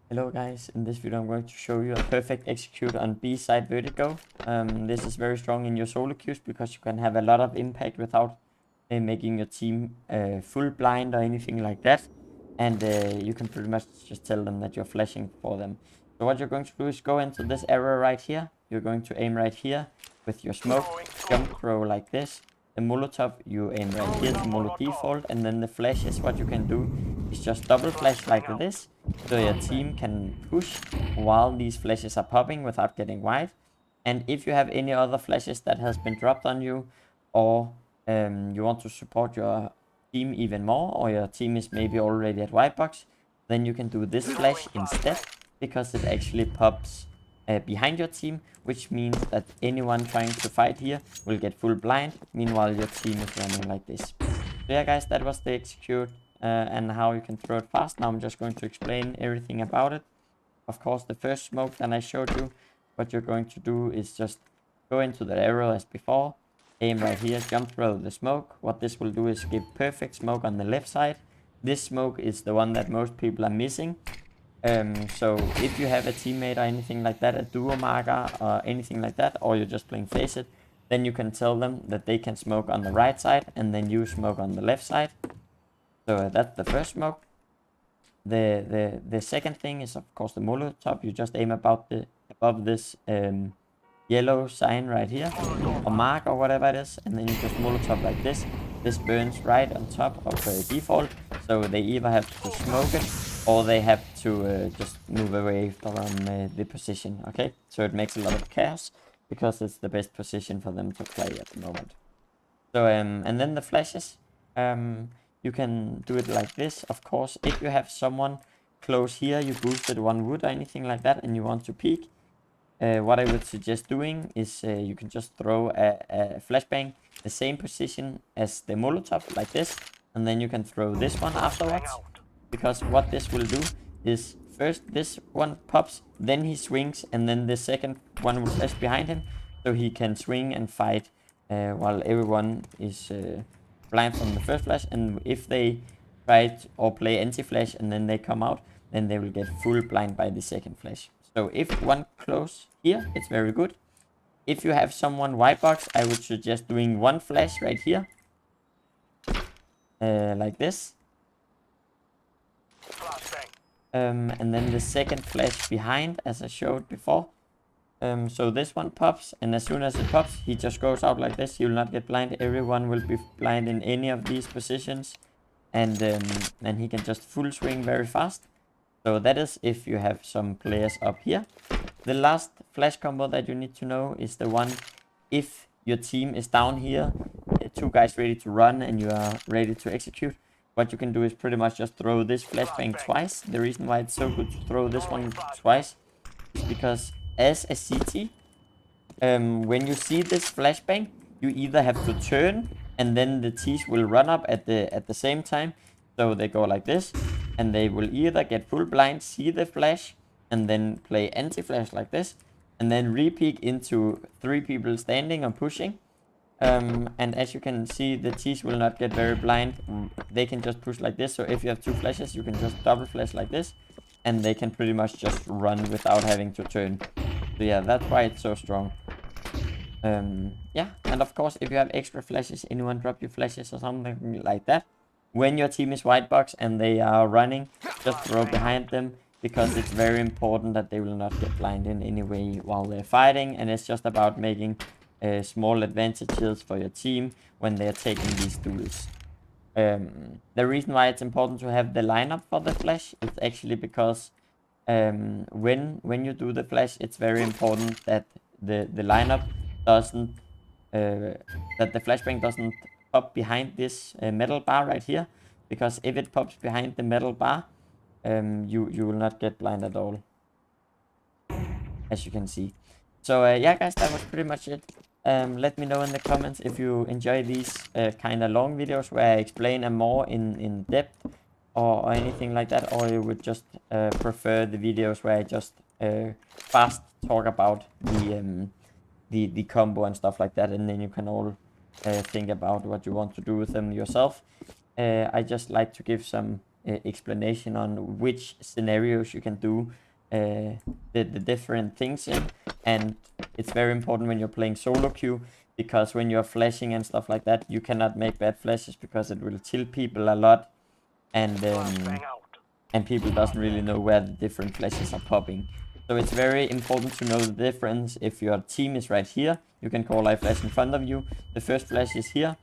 Hello guys, in this video I'm going to show you a perfect execute on B side vertigo. This is very strong in your solo queues because you can have a lot of impact without making your team full blind or anything like that. And you can pretty much just tell them that you're flashing for them. So what you're going to do is go into this area right here. You're going to aim right here with your smoke, jump throw like this. The molotov you aim right here to molotov default, and then the flash is what you can do is just double flash like this, so your team can push while these flashes are popping without getting wide. And if you have any other flashes that has been dropped on you, or you want to support your team even more, or your team is maybe already at white box, then you can do this flash instead, because it actually pops behind your team, which means that anyone trying to fight here will get full blind, meanwhile your team is running like this. So yeah guys, that was the execute and how you can throw it fast. Now I'm just going to explain everything about it. Of course, the first smoke that I showed you, what you're going to do is just go into the arrow as before, aim right here, jump throw the smoke. What this will do is give perfect smoke on the left side. This smoke is the one that most people are missing. So if you have a teammate or anything like that, a duo marker or anything like that, or you're just playing faceit, then you can tell them that they can smoke on the right side and then you smoke on the left side. So that's the first smoke. The second thing is of course the molotov. You just aim above this yellow sign right here, or mark or whatever it is, and then you just molotov like this. This burns right on top of default, so they either have to smoke it or they have to just move away from the position. Okay, so it makes a lot of chaos because it's the best position for them to play at the moment. So and then the flashes, you can do it like this. Of course, if you have someone close here, you boosted one wood or anything like that, and you want to peek, what I would suggest doing is you can just throw a flashbang the same position as the molotov like this, and then you can throw this one afterwards, because what this will do is first this one pops, then he swings, and then the second one will flash behind him, so he can swing and fight while everyone is blind from the first flash. And if they try or play anti-flash and then they come out, then they will get full blind by the second flash. So if one close here, it's very good. If you have someone white box, I would suggest doing one flash right here, like this. And then the second flash behind, as I showed before. So this one pops, and as soon as it pops, he just goes out like this. He will not get blind. Everyone will be blind in any of these positions, and he can just full swing very fast. So that is if you have some players up here. The last flash combo that you need to know is the one if your team is down here, two guys ready to run, and you are ready to execute. What you can do is pretty much just throw this flashbang twice. The reason why it's so good to throw this one twice is because as a CT, when you see this flashbang, you either have to turn and then the T's will run up at the same time. So they go like this, and they will either get full blind, see the flash, and then play anti-flash like this, and then re-peek into 3 people standing or pushing. And as you can see, the T's will not get very blind. They can just push like this. So if you have 2 flashes, you can just double flash like this, and they can pretty much just run without having to turn. So yeah, that's why it's so strong. Yeah, and of course, if you have extra flashes, anyone drop your flashes or something like that, when your team is white box and they are running, just throw behind them, because it's very important that they will not get blind in any way while they're fighting. And it's just about making small advantages for your team when they're taking these duels. The reason why it's important to have the lineup for the flash is actually because when you do the flash, it's very important that the lineup doesn't that the flashbang doesn't pop behind this metal bar right here, because if it pops behind the metal bar, you will not get blind at all, as you can see. So yeah guys, that was pretty much it. Let me know in the comments if you enjoy these kind of long videos where I explain more in depth, or anything like that, or you would just prefer the videos where I just fast talk about the combo and stuff like that, and then you can all think about what you want to do with them yourself. I just like to give some explanation on which scenarios you can do the different things in. And it's very important when you're playing solo queue, because when you're flashing and stuff like that, you cannot make bad flashes because it will tilt people a lot, and people doesn't really know where the different flashes are popping. So it's very important to know the difference. If your team is right here, you can call live flash in front of you. The first flash is here,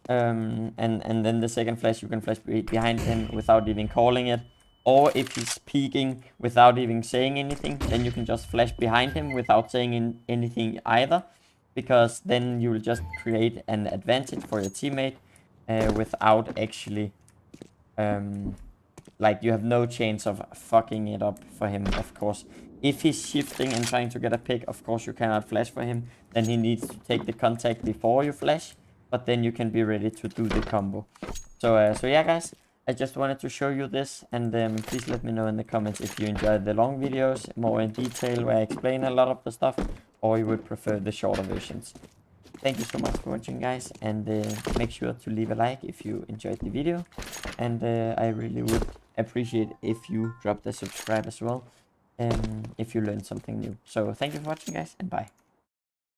and then the second flash you can flash behind him without even calling it. Or if he's peeking without even saying anything, then you can just flash behind him without saying anything either, because then you will just create an advantage for your teammate without actually like, you have no chance of fucking it up for him, of course. If he's shifting and trying to get a pick, of course you cannot flash for him. Then he needs to take the contact before you flash, but then you can be ready to do the combo. So yeah, guys, I just wanted to show you this, and please let me know in the comments if you enjoyed the long videos, more in detail, where I explain a lot of the stuff, or you would prefer the shorter versions. Thank you so much for watching, guys, and make sure to leave a like if you enjoyed the video, and I really would appreciate if you drop the subscribe as well, if you learned something new. So thank you for watching, guys, and bye.